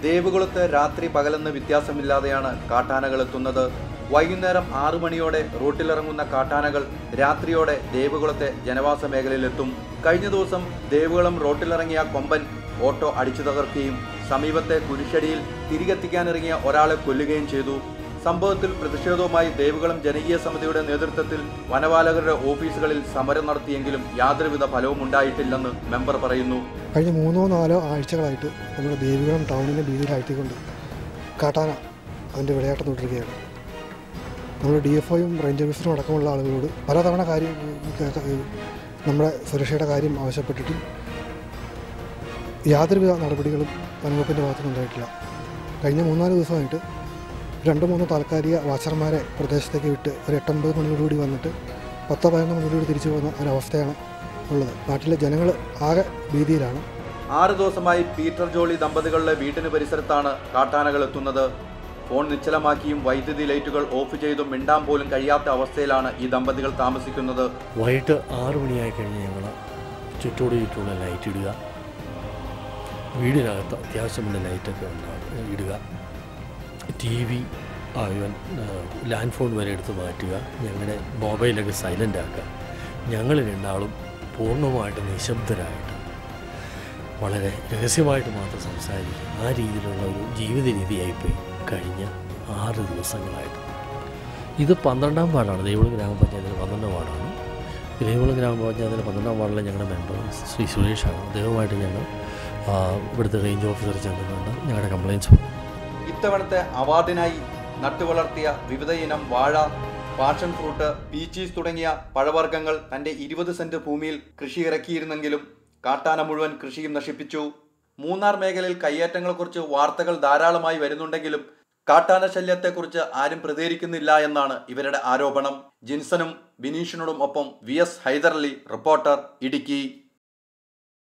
ദേവുകുളത്ത് രാത്രി പകലെന്ന് വ്യത്യാസമില്ലാതെയാണ് കാട്ടാനകൾ എത്തുന്നത്. വൈകുന്നേരം 6 മണിയോടെ റോട്ടിലിറങ്ങുന്ന കാട്ടാനകൾ രാത്രിയോടെ ദേവുകുളത്തെ ജനവാസ മേഖലയിലെത്തും. കഴിഞ്ഞ ദിവസം ദേവുകുളം റോട്ടിലിറങ്ങിയ കൊമ്പൻ ഓട്ടോ അടിച്ചു തകർക്കുകയും സമീപത്തെ കുരിശടിയിൽ തിരികെത്തിക്കാനിറങ്ങിയ ഒരാളെ കൊല്ലുകയും ചെയ്തു. സംഭവത്തിൽ പ്രതിഷേധവുമായി ദേവുകുളം ജനകീയ സമിതിയുടെ നേതൃത്വത്തിൽ വനപാലകരുടെ ഓഫീസുകളിൽ സമരം നടത്തിയെങ്കിലും യാതൊരുവിധ ഫലവും ഉണ്ടായിട്ടില്ലെന്ന് മെമ്പർ പറയുന്നു. കഴിഞ്ഞ 3-4 ആഴ്ചകളായിട്ട് നമ്മുടെ ദേവികുളം ടൗണിനെ ഭീതിയിലാഴ്ത്തിക്കൊണ്ട് കാട്ടാന അതിൻ്റെ വിളയാട്ടം തുടരുകയാണ്. നമ്മൾ DFOയും റേഞ്ച് ഓഫീസറും അടക്കമുള്ള ആളുകളോട് പലതവണ നമ്മുടെ സുരക്ഷയുടെ കാര്യം ആവശ്യപ്പെട്ടിട്ടും യാതൊരുവിധ നടപടികളും വനംവകുപ്പിൻ്റെ ഭാഗത്തുനിന്ന് ഉണ്ടായിട്ടില്ല. കഴിഞ്ഞ 3-4 ദിവസമായിട്ട് 2-3 താൽക്കാലിക വാച്ചർമാരെ പ്രദേശത്തേക്ക് വിട്ട് ഒരു 8-9 മണിയോടുകൂടി വന്നിട്ട് 10-11 മണിയോടുകൂടി തിരിച്ചു പോകുന്ന ഒരവസ്ഥയാണ് ഉള്ളത്. നാട്ടിലെ ജനങ്ങൾ ആകെ ഭീതിയിലാണ്. 6 ദിവസമായി പീറ്റർ ജോളി ദമ്പതികളുടെ വീട്ടിന് പരിസരത്താണ് കാട്ടാനകൾ എത്തുന്നത്. ഫോൺ നിശ്ചലമാക്കിയും വൈദ്യുതി ലൈറ്റുകൾ ഓഫ് ചെയ്തും മിണ്ടാൻ പോലും കഴിയാത്ത അവസ്ഥയിലാണ് ഈ ദമ്പതികൾ താമസിക്കുന്നത്. വൈകിട്ട് 6 മണിയായി കഴിഞ്ഞ് ഞങ്ങൾ ചുറ്റുള്ള ലൈറ്റ് ഇടുക, വീടിനകത്ത് അത്യാവശ്യമുള്ള ലൈറ്റൊക്കെ ഇടുക, TV ലാൻഡ് ഫോൺ വരെ എടുത്ത് മാറ്റുക, ഞങ്ങളുടെ മൊബൈലൊക്കെ സൈലൻ്റ് ആക്കുക. ഞങ്ങൾ രണ്ടാളും പൂർണ്ണമായിട്ട് നിശബ്ദരായിട്ട് വളരെ രഹസ്യമായിട്ട് മാത്രം സംസാരിക്കുക. ആ രീതിയിലുള്ള ഒരു ജീവിത രീതിയായിപ്പോയി കഴിഞ്ഞ 6 ദിവസങ്ങളായിട്ട്. ഇത് 12-ാം വാർഡാണ്, ദേവികുളം ഗ്രാമപഞ്ചായത്തിലെ 12-ാം വാർഡാണ്. ദേവികുളം ഗ്രാമപഞ്ചായത്തിലെ 12-ാം വാർഡിലെ ഞങ്ങളുടെ മെമ്പർ ശ്രീ സുരേഷാണ്. അദ്ദേഹവുമായിട്ട് ഞങ്ങൾ ഇവിടുത്തെ റേഞ്ച് ഓഫീസർ ചെന്നുകൊണ്ട് ഞങ്ങളുടെ കംപ്ലയിൻസ് പറഞ്ഞു. ഇത്തവണത്തെ അവാർഡിനായി നട്ടുവളർത്തിയ വിവിധ ഇനം വാഴ, പാഷൻ ഫ്രൂട്ട്, പീച്ചീസ് തുടങ്ങിയ പഴവർഗ്ഗങ്ങൾ തൻ്റെ 20 സെന്റ് ഭൂമിയിൽ കൃഷി ഇറക്കിയിരുന്നെങ്കിലും കാട്ടാന മുഴുവൻ കൃഷിയും നശിപ്പിച്ചു. മൂന്നാർ മേഖലയിൽ കയ്യേറ്റങ്ങളെക്കുറിച്ച് വാർത്തകൾ ധാരാളമായി വരുന്നുണ്ടെങ്കിലും കാട്ടാന ശല്യത്തെക്കുറിച്ച് ആരും പ്രതികരിക്കുന്നില്ല എന്നാണ് ഇവരുടെ ആരോപണം. ജിൻസനും ബിനീഷിനോടും ഒപ്പം VS ഹൈദരലി, റിപ്പോർട്ടർ, ഇടുക്കി.